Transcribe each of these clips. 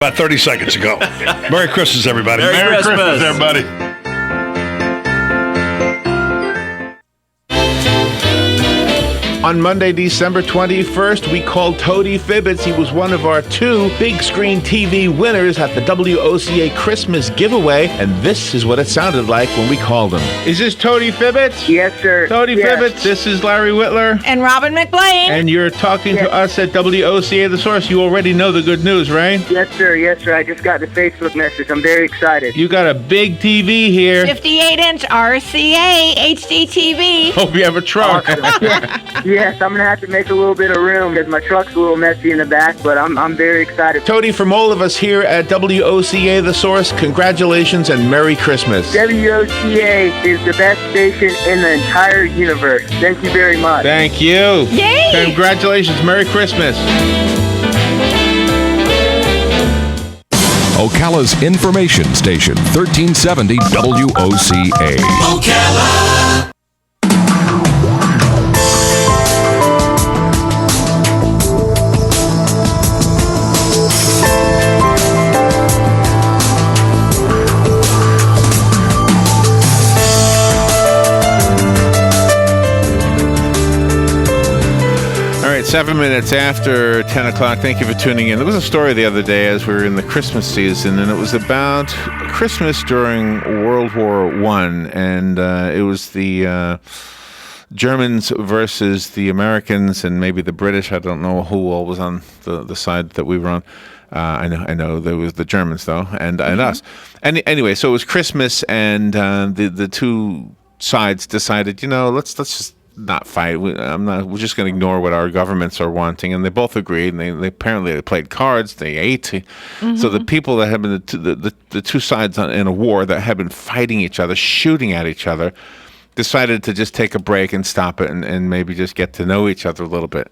About 30 seconds ago. Merry Christmas, everybody. Merry Christmas, everybody. On Monday, December 21st, we called Toady Fibbits. He was one of our 2 big screen TV winners at the WOCA Christmas giveaway, and this is what it sounded like when we called him. Is this Toady Fibbits? Yes, sir. Toady Fibbits, this is Larry Whitler. And Robin McBlain. And you're talking to us at WOCA The Source. You already know the good news, right? Yes, sir. Yes, sir. I just got the Facebook message. I'm very excited. You got a big TV here. 58-inch RCA HD TV. Hope you have a truck. Yes, I'm going to have to make a little bit of room because my truck's a little messy in the back, but I'm very excited. Toady, from all of us here at WOCA The Source, congratulations and Merry Christmas. WOCA is the best station in the entire universe. Thank you very much. Thank you. Yay! Congratulations. Merry Christmas. Ocala's information station, 1370 WOCA. Ocala! All right, 7 minutes after 10 o'clock. Thank you for tuning in. There was a story the other day as we were in the Christmas season, and it was about Christmas during World War I, and it was the Germans versus the Americans and maybe the British. I don't know who all was on the side that we were on. I know there was the Germans, though, and us. And anyway, so it was Christmas, and the two sides decided, let's just not fight. We're just going to ignore what our governments are wanting, and they both agreed. And they apparently played cards. They ate. So the people that have been the two sides in a war that have been fighting each other, shooting at each other, decided to just take a break and stop it, and maybe just get to know each other a little bit.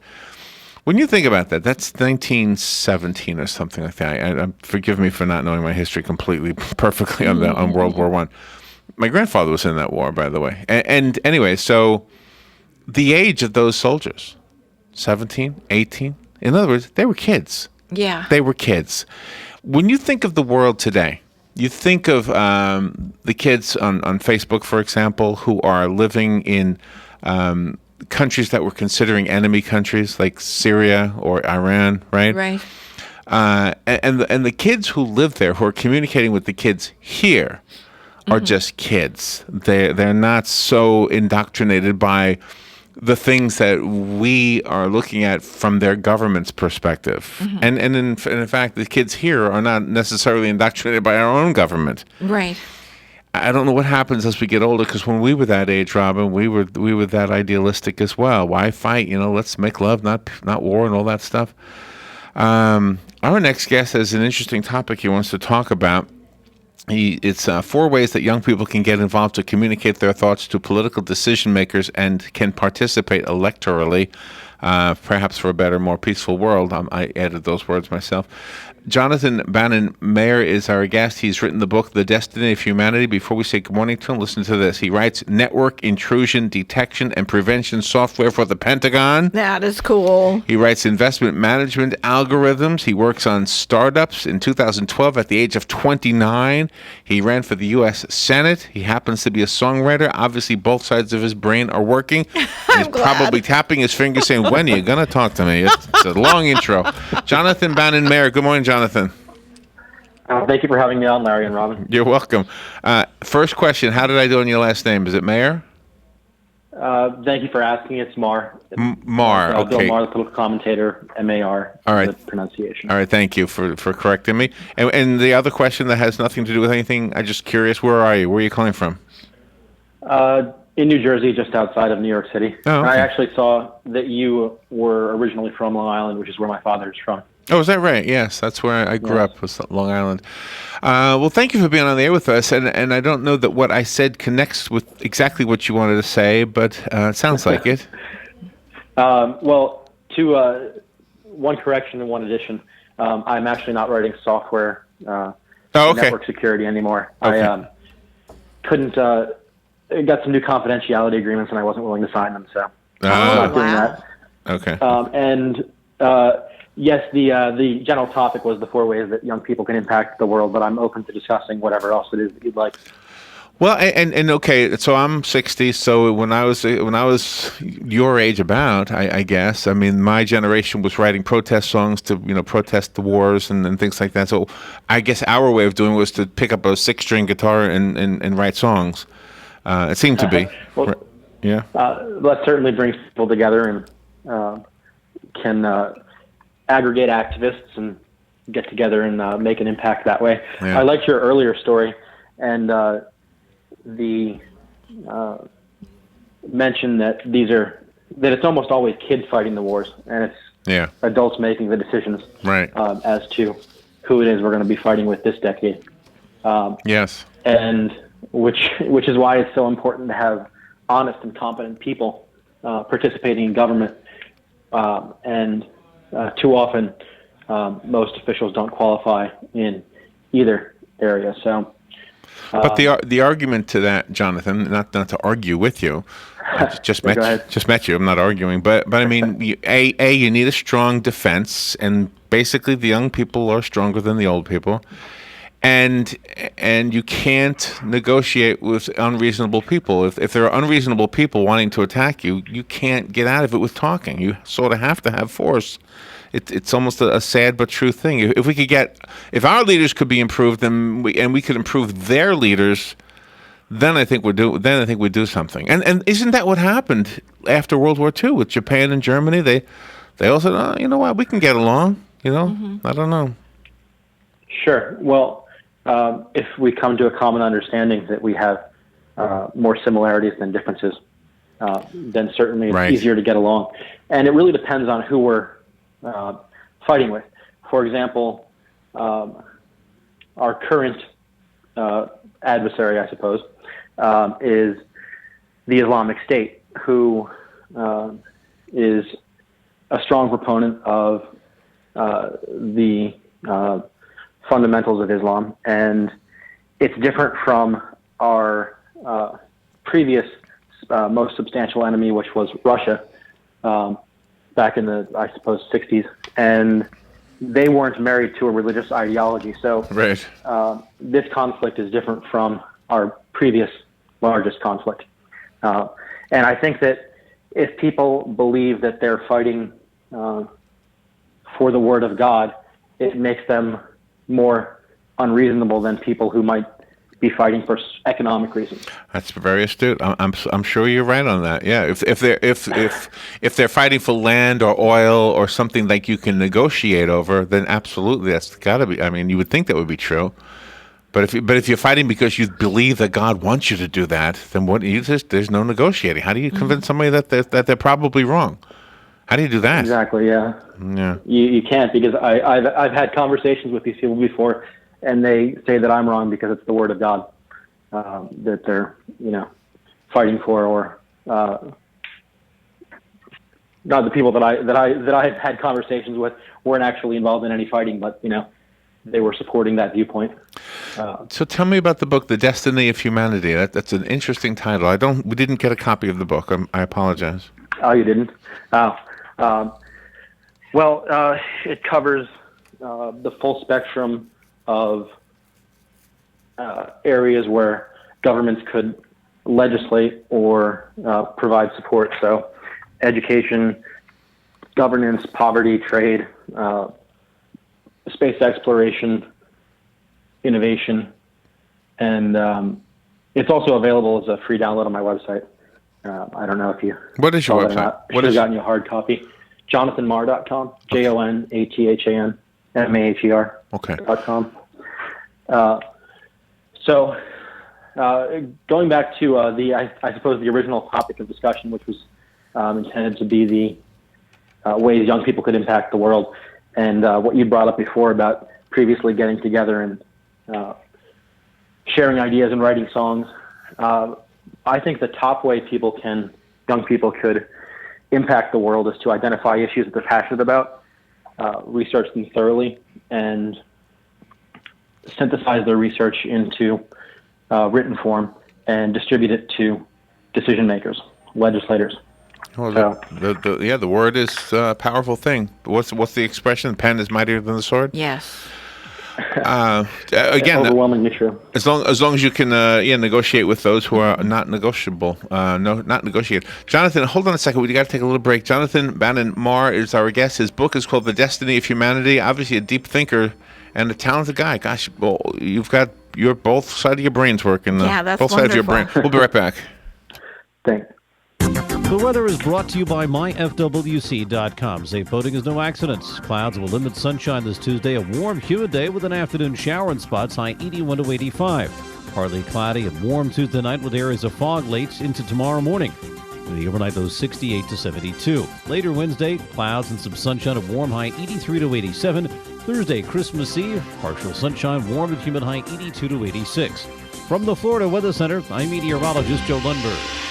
When you think about that, that's 1917 or something like that. Forgive me for not knowing my history completely perfectly on World War I. My grandfather was in that war, by the way. And anyway, so the age of those soldiers, 17, 18, in other words, they were kids. Yeah. They were kids. When you think of the world today, you think of the kids on Facebook, for example, who are living in countries that we're considering enemy countries, like Syria or Iran, right? Right. And the kids who live there, who are communicating with the kids here, are just kids. They're not so indoctrinated by the things that we are looking at from their government's perspective. And in fact, the kids here are not necessarily indoctrinated by our own government. Right. I don't know what happens as we get older, because when we were that age, Robin, we were that idealistic as well. Why fight? Let's make love, not war, and all that stuff. Our next guest has an interesting topic he wants to talk about. It's 4 ways that young people can get involved to communicate their thoughts to political decision makers and can participate electorally, perhaps for a better, more peaceful world. I added those words myself. Jonathan Bannon, Maher, is our guest. He's written the book, The Destiny of Humanity. Before we say good morning to him, listen to this. He writes network intrusion detection and prevention software for the Pentagon. That is cool. He writes investment management algorithms. He works on startups. In 2012, at the age of 29, he ran for the U.S. Senate. He happens to be a songwriter. Obviously, both sides of his brain are working. He's probably tapping his fingers saying, when are you going to talk to me? It's a long intro. Jonathan Bannon, Maher. Good morning, Jonathan. Thank you for having me on, Larry and Robin. You're welcome. First question, how did I do on your last name? Is it Maher? Thank you for asking. It's Maher. Maher, Bill okay. Maher, the political commentator, M-A-R, All right. the pronunciation. All right, thank you for correcting me. And the other question that has nothing to do with anything, I'm just curious, where are you? Where are you calling from? In New Jersey, just outside of New York City. Oh, okay. I actually saw that you were originally from Long Island, which is where my father is from. Oh, is that right? Yes, that's where I grew up, was Long Island. Well, thank you for being on the air with us. And I don't know that what I said connects with exactly what you wanted to say, but it sounds like it. Well, one correction and one addition. I'm actually not writing software network security anymore. Okay. I couldn't got some new confidentiality agreements, and I wasn't willing to sign them, so I'm not doing that. Okay. And yes, the general topic was the 4 ways that young people can impact the world, but I'm open to discussing whatever else it is that you'd like. Well, and okay, so I'm 60. So when I was your age, about I guess, I mean, my generation was writing protest songs to protest the wars and things like that. So I guess our way of doing it was to pick up a 6-string guitar and write songs. It seemed to be. Well, yeah. That certainly brings people together and can aggregate activists and get together and make an impact that way. Yeah. I liked your earlier story, and the mention that it's almost always kids fighting the wars, and it's adults making the decisions right as to who it is we're going to be fighting with this decade. Yes, and which is why it's so important to have honest and competent people participating in government. And too often, most officials don't qualify in either area. So. But the argument to that, Jonathan, not to argue with you, I just met you. I'm not arguing, but I mean, you need a strong defense, and basically the young people are stronger than the old people, and you can't negotiate with unreasonable people. If there are unreasonable people wanting to attack you, you can't get out of it with talking. You sort of have to have force. It's almost a sad but true thing. If our leaders could be improved, and we could improve their leaders, then I think we'd do something. And isn't that what happened after World War II with Japan and Germany? They all said, oh, you know what, we can get along. I don't know. Sure. Well, if we come to a common understanding that we have more similarities than differences, then certainly it's easier to get along. And it really depends on who we're fighting with. For example, our current adversary, I suppose, is the Islamic State, who is a strong proponent of the fundamentals of Islam, and it's different from our previous most substantial enemy, which was Russia, back in the, I suppose, 60s, and they weren't married to a religious ideology. So this conflict is different from our previous largest conflict. And I think that if people believe that they're fighting for the word of God, it makes them more unreasonable than people who might be fighting for economic reasons. That's very astute. I'm sure you're right on that. Yeah, if they're fighting for land or oil or something like you can negotiate over, then absolutely that's got to be. I mean, you would think that would be true. But if you're fighting because you believe that God wants you to do that, then there's no negotiating. How do you convince somebody that they're probably wrong? How do you do that? Exactly. Yeah. Yeah. You can't, because I've had conversations with these people before, and they say that I'm wrong because it's the word of God that they're fighting for, or not the people that I've had conversations with weren't actually involved in any fighting, but they were supporting that viewpoint. So tell me about the book, The Destiny of Humanity. That's an interesting title. We didn't get a copy of the book. I apologize. Oh, you didn't? Oh. Well, it covers the full spectrum of areas where governments could legislate or provide support. So education, governance, poverty, trade, space exploration, innovation, and it's also available as a free download on my website. I don't know if you... What is your website? Should have gotten you a hard copy. JonathanMaher.com. JonathanMaher. Okay. .com. So, going back to I suppose the original topic of discussion, which was intended to be the ways young people could impact the world, and what you brought up before about previously getting together and sharing ideas and writing songs. I think the top way young people could impact the world is to identify issues that they're passionate about, research them thoroughly, and synthesize their research into written form and distribute it to decision makers, legislators, Well, the word is a powerful thing. What's the expression? The pen is mightier than the sword. Yes. Again, overwhelmingly true. As long as you can, negotiate with those who are not negotiable. Not negotiate. Jonathan, hold on a second. We got to take a little break. Jonathan Bannon Maher is our guest. His book is called The Destiny of Humanity. Obviously, a deep thinker and a talented guy. Gosh, well, you've got both sides of your brains working. Yeah, that's both sides of your brain. wonderful. We'll be right back. Thanks. The weather is brought to you by myfwc.com. Safe boating is no accidents. Clouds will limit sunshine this Tuesday. A warm, humid day with an afternoon shower in spots, high 81 to 85. Partly cloudy and warm Tuesday night with areas of fog late into tomorrow morning. In the overnight, those 68 to 72. Later Wednesday, clouds and some sunshine, a warm high 83 to 87. Thursday, Christmas Eve, partial sunshine, warm and humid high 82 to 86. From the Florida Weather Center, I'm meteorologist Joe Lundberg.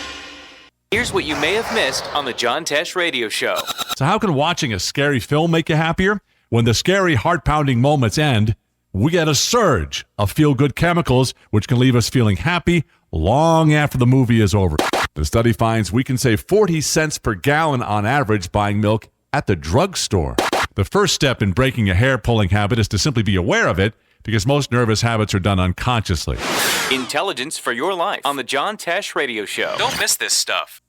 Here's what you may have missed on the John Tesh Radio Show. So how can watching a scary film make you happier? When the scary, heart-pounding moments end, we get a surge of feel-good chemicals, which can leave us feeling happy long after the movie is over. The study finds we can save 40 cents per gallon on average buying milk at the drugstore. The first step in breaking a hair-pulling habit is to simply be aware of it, because most nervous habits are done unconsciously. Intelligence for your life on the John Tesh Radio Show. Don't miss this stuff.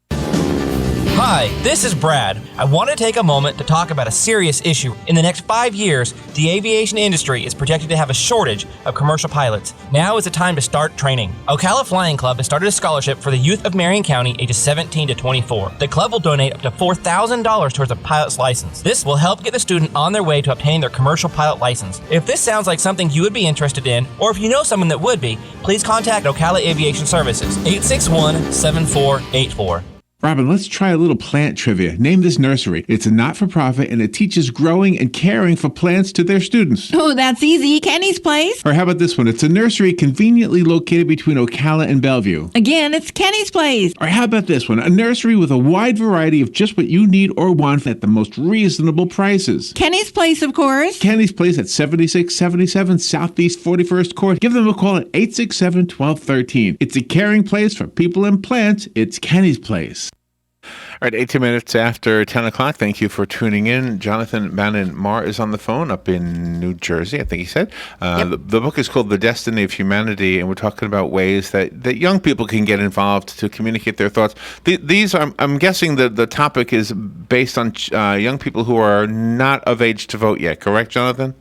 Hi, this is Brad. I want to take a moment to talk about a serious issue. In the next 5 years, the aviation industry is projected to have a shortage of commercial pilots. Now is the time to start training. Ocala Flying Club has started a scholarship for the youth of Marion County ages 17 to 24. The club will donate up to $4,000 towards a pilot's license. This will help get the student on their way to obtaining their commercial pilot license. If this sounds like something you would be interested in, or if you know someone that would be, please contact Ocala Aviation Services, 861-7484. Robin, let's try a little plant trivia. Name this nursery. It's a not-for-profit, and it teaches growing and caring for plants to their students. Oh, that's easy. Kenny's Place. Or how about this one? It's a nursery conveniently located between Ocala and Bellevue. Again, it's Kenny's Place. Or how about this one? A nursery with a wide variety of just what you need or want at the most reasonable prices. Kenny's Place, of course. Kenny's Place at 7677 Southeast 41st Court. Give them a call at 867-1213. It's a caring place for people and plants. It's Kenny's Place. All right, 18 minutes after 10 o'clock. Thank you for tuning in. Jonathan Bannon Maher is on the phone up in New Jersey, I think he said. Yep. The book is called The Destiny of Humanity, and we're talking about ways that young people can get involved to communicate their thoughts. These, I'm guessing that the topic is based on young people who are not of age to vote yet, correct, Jonathan?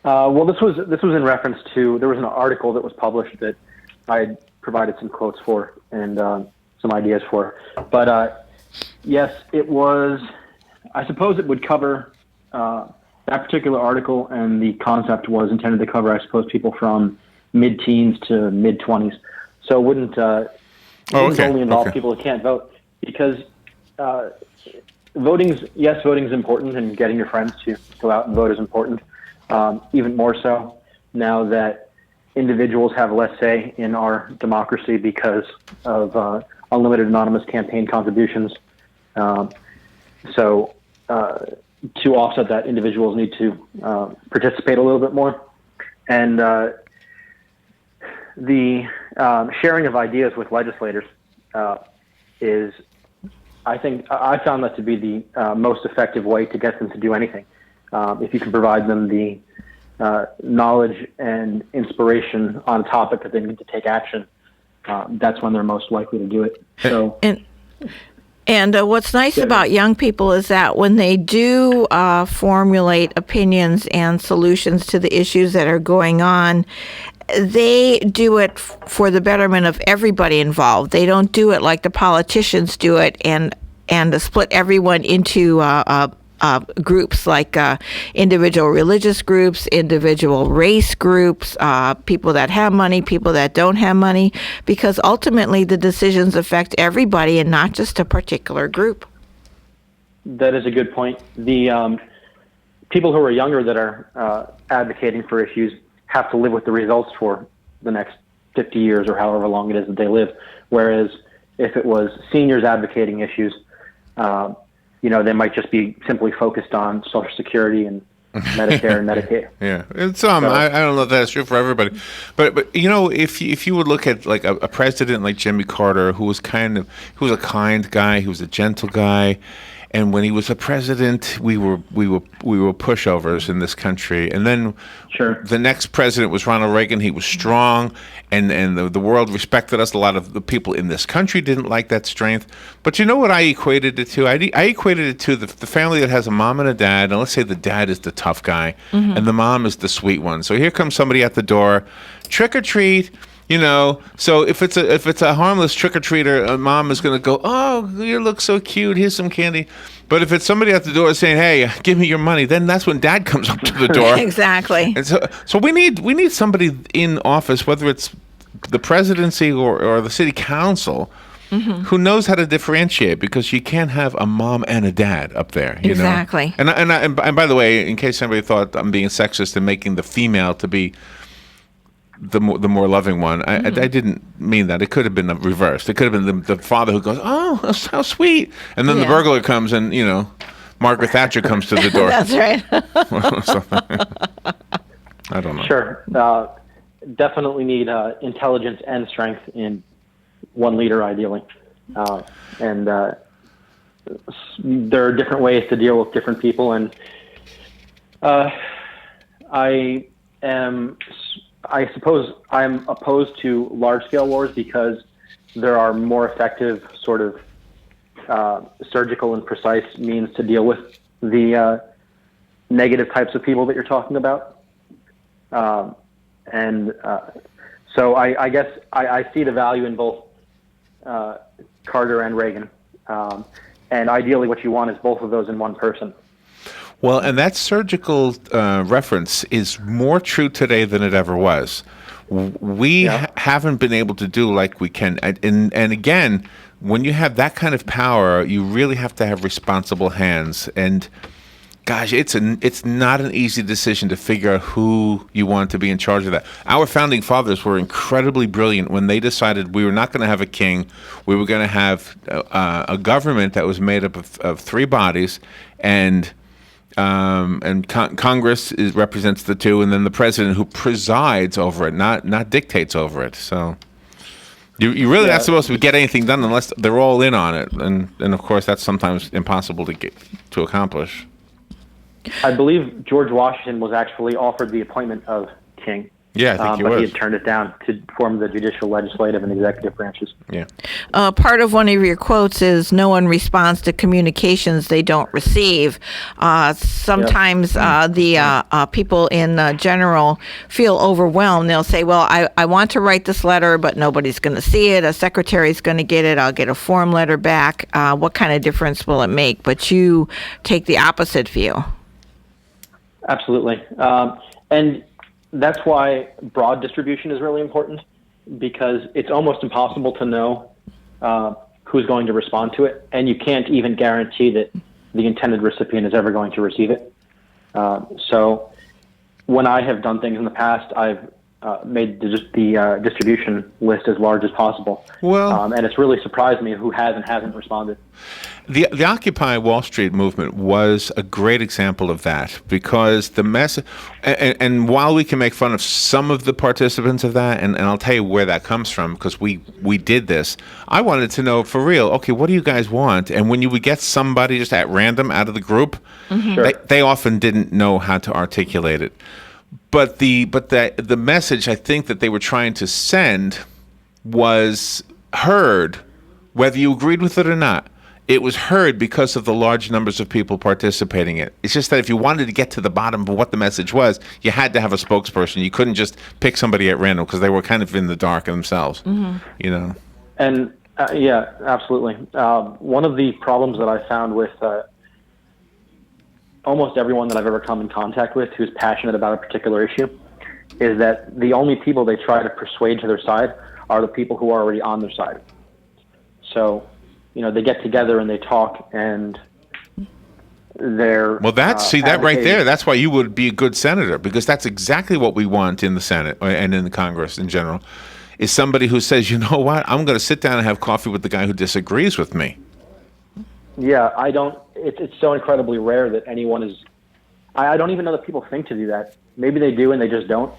Well, this was in reference to, there was an article that was published that I had provided some quotes for and some ideas for. But yes, it was, I suppose it would cover, that particular article, and the concept was intended to cover, I suppose, people from mid-teens to mid-20s. So it wouldn't only involve people who can't vote, because voting's important, and getting your friends to go out and vote is important. Even more so now that individuals have less say in our democracy because of unlimited anonymous campaign contributions. So to offset that, individuals need to participate a little bit more. And the sharing of ideas with legislators is, I think, I found that to be the most effective way to get them to do anything. If you can provide them the knowledge and inspiration on a topic that they need to take action, that's when they're most likely to do it. So, and what's nice about young people is that when they do formulate opinions and solutions to the issues that are going on, they do it for the betterment of everybody involved. They don't do it like the politicians do it and split everyone into groups like individual religious groups, individual race groups, people that have money, people that don't have money, because ultimately the decisions affect everybody and not just a particular group. That is a good point. The people who are younger that are advocating for issues have to live with the results for the next 50 years or however long it is that they live. Whereas if it was seniors advocating issues, they might just be simply focused on Social Security and Medicare and Medicaid. Yeah, it's I don't know if that's true for everybody, but if you would look at like a president like Jimmy Carter, who was a kind guy, he was a gentle guy, and when he was a president, we were pushovers in this country, and then the next president was Ronald Reagan. He was strong, and the world respected us. A lot of the people in this country didn't like that strength, but you know what I equated it to? I equated it to the family that has a mom and a dad, and let's say the dad is the tough guy, and the mom is the sweet one. So here comes somebody at the door, trick or treat. So if it's a harmless trick or treater, a mom is going to go, "Oh, you look so cute. Here's some candy." But if it's somebody at the door saying, "Hey, give me your money," then that's when Dad comes up to the door. Exactly. And so we need somebody in office, whether it's the presidency or the city council, who knows how to differentiate, because you can't have a mom and a dad up there. Exactly. And by the way, in case somebody thought I'm being sexist and making the female to be the more loving one, I didn't mean that. It could have been reversed. It could have been the father who goes, "Oh, that's how sweet," and then the burglar comes and Margaret Thatcher comes to the door. That's right. I don't know. Sure, definitely need intelligence and strength in one leader, ideally, and there are different ways to deal with different people, and I suppose I'm opposed to large-scale wars because there are more effective sort of surgical and precise means to deal with the negative types of people that you're talking about. So I guess I see the value in both Carter and Reagan. And ideally what you want is both of those in one person. Well, and that surgical reference is more true today than it ever was. We haven't been able to do like we can. And again, when you have that kind of power, you really have to have responsible hands. And gosh, it's not an easy decision to figure out who you want to be in charge of that. Our founding fathers were incredibly brilliant when they decided we were not going to have a king. We were going to have a government that was made up of three bodies, and Congress represents the two, and then the president, who presides over it, not dictates over it. So you're really not supposed to get anything done unless they're all in on it, and of course that's sometimes impossible to accomplish. I believe George Washington was actually offered the appointment of king. Yeah, I think he but was. he had turned it down to form the judicial, legislative, and executive branches. Yeah. Part of one of your quotes is, "No one responds to communications they don't receive." Sometimes the people in general feel overwhelmed. They'll say, "Well, I want to write this letter, but nobody's going to see it. A secretary's going to get it. I'll get a form letter back. What kind of difference will it make?" But you take the opposite view. Absolutely. And that's why broad distribution is really important, because it's almost impossible to know who's going to respond to it, and you can't even guarantee that the intended recipient is ever going to receive it. So when I have done things in the past, I've made the distribution list as large as possible. Well, and it's really surprised me who has and hasn't responded. The Occupy Wall Street movement was a great example of that, because the message, and while we can make fun of some of the participants of that, and I'll tell you where that comes from, because we did this, I wanted to know for real, okay, what do you guys want? And when you would get somebody just at random out of the group, they often didn't know how to articulate it. But the message I think that they were trying to send was heard, whether you agreed with it or not. It was heard because of the large numbers of people participating in it. It's just that if you wanted to get to the bottom of what the message was, you had to have a spokesperson. You couldn't just pick somebody at random, because they were kind of in the dark themselves, you know. And yeah, absolutely. One of the problems that I found with almost everyone that I've ever come in contact with who's passionate about a particular issue is that the only people they try to persuade to their side are the people who are already on their side. So, you know, they get together and they talk, and they're that right there. That's why you would be a good senator, because that's exactly what we want in the Senate and in the Congress in general, is somebody who says, you know what, I'm going to sit down and have coffee with the guy who disagrees with me. Yeah, I don't. It's so incredibly rare that anyone is I don't even know that people think to do that. Maybe they do and they just don't.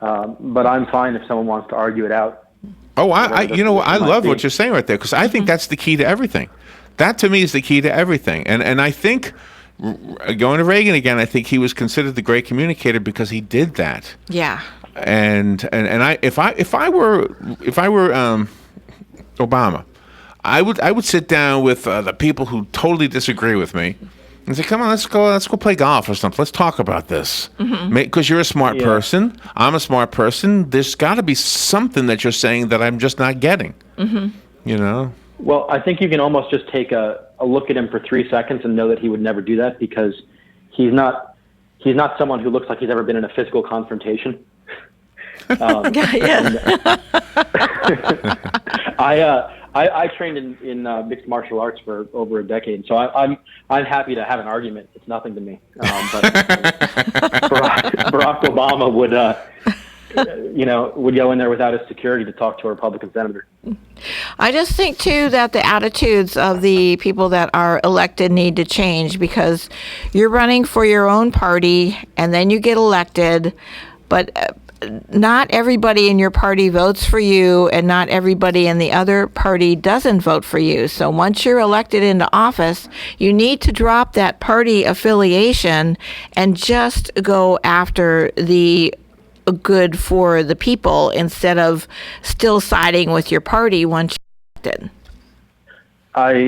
But I'm fine if someone wants to argue it out. Oh, I love what you're saying right there, because I think that's the key to everything. That to me is the key to everything. And I think, going to Reagan again, I think he was considered the great communicator because he did that. Yeah. And if I were Obama, I would sit down with the people who totally disagree with me and say, "Come on, let's go play golf or something. Let's talk about this." Because you're a smart person, I'm a smart person. There's got to be something that you're saying that I'm just not getting. You know. Well, I think you can almost just take a look at him for 3 seconds and know that he would never do that, because he's not someone who looks like he's ever been in a physical confrontation. I trained in mixed martial arts for over a decade, so I'm happy to have an argument. It's nothing to me. But Barack Obama would go in there without his security to talk to a Republican senator. I just think, too, that the attitudes of the people that are elected need to change, because you're running for your own party and then you get elected, but not everybody in your party votes for you, and not everybody in the other party doesn't vote for you. So once you're elected into office, you need to drop that party affiliation and just go after the good for the people instead of still siding with your party once you're elected.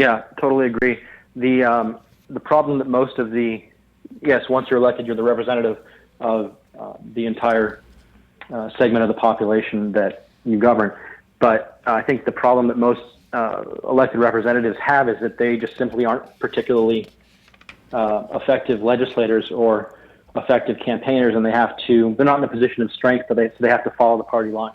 Yeah, totally agree. The problem that most of once you're elected, you're the representative of the entire segment of the population that you govern. But I think the problem that most elected representatives have is that they just simply aren't particularly effective legislators or effective campaigners, and they're not in a position of strength, but they have to follow the party line.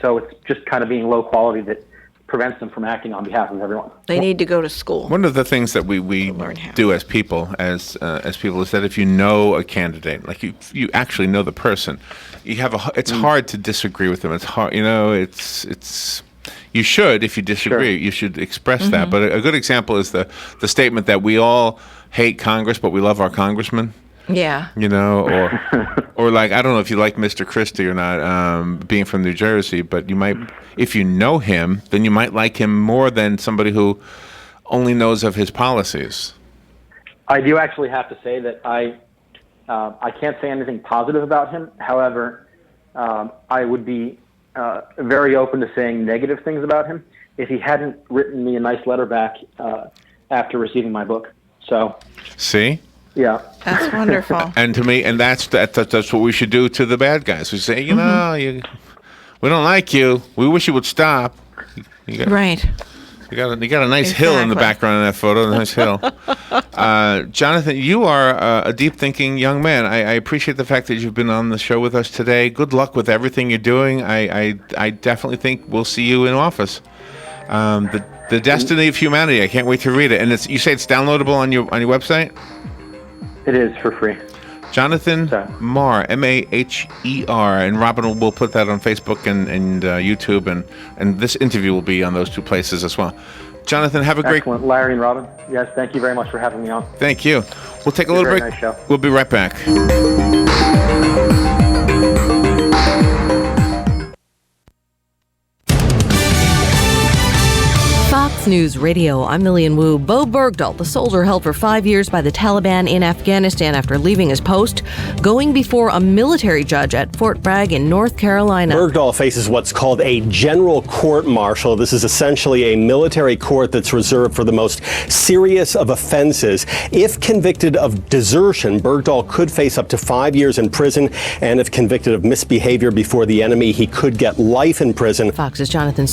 So it's just kind of being low quality that prevents them from acting on behalf of everyone. They need to go to school. One of the things that we do as people, is that if you know a candidate, like you actually know the person, it's hard to disagree with them. It's hard, it's you should, if you disagree, you should express that. But a good example is the statement that we all hate Congress, but we love our congressman. Yeah. Or like, I don't know if you like Mr. Christie or not, being from New Jersey, but you might, if you know him, then you might like him more than somebody who only knows of his policies. I do actually have to say that I can't say anything positive about him. However, I would be very open to saying negative things about him if he hadn't written me a nice letter back after receiving my book. So. See? Yeah. That's wonderful. And to me, and that's what we should do to the bad guys. We say, we don't like you. We wish you would stop. Right. You got a nice hill in the background of that photo. A nice hill. Jonathan, you are a deep-thinking young man. I appreciate the fact that you've been on the show with us today. Good luck with everything you're doing. I definitely think we'll see you in office. The Destiny of Humanity. I can't wait to read it. And you say it's downloadable on your website? It is, for free. Jonathan Maher, Maher, and Robin will put that on Facebook and YouTube, and this interview will be on those two places as well. Jonathan, have a great... Excellent. Larry and Robin, yes, thank you very much for having me on. Thank you. We'll take a little break. Nice show. We'll be right back. Fox News Radio, I'm Lillian Wu. Bo Bergdahl, the soldier held for 5 years by the Taliban in Afghanistan after leaving his post, going before a military judge at Fort Bragg in North Carolina. Bergdahl faces what's called a general court-martial. This is essentially a military court that's reserved for the most serious of offenses. If convicted of desertion, Bergdahl could face up to 5 years in prison, and if convicted of misbehavior before the enemy, he could get life in prison. Fox's Jonathan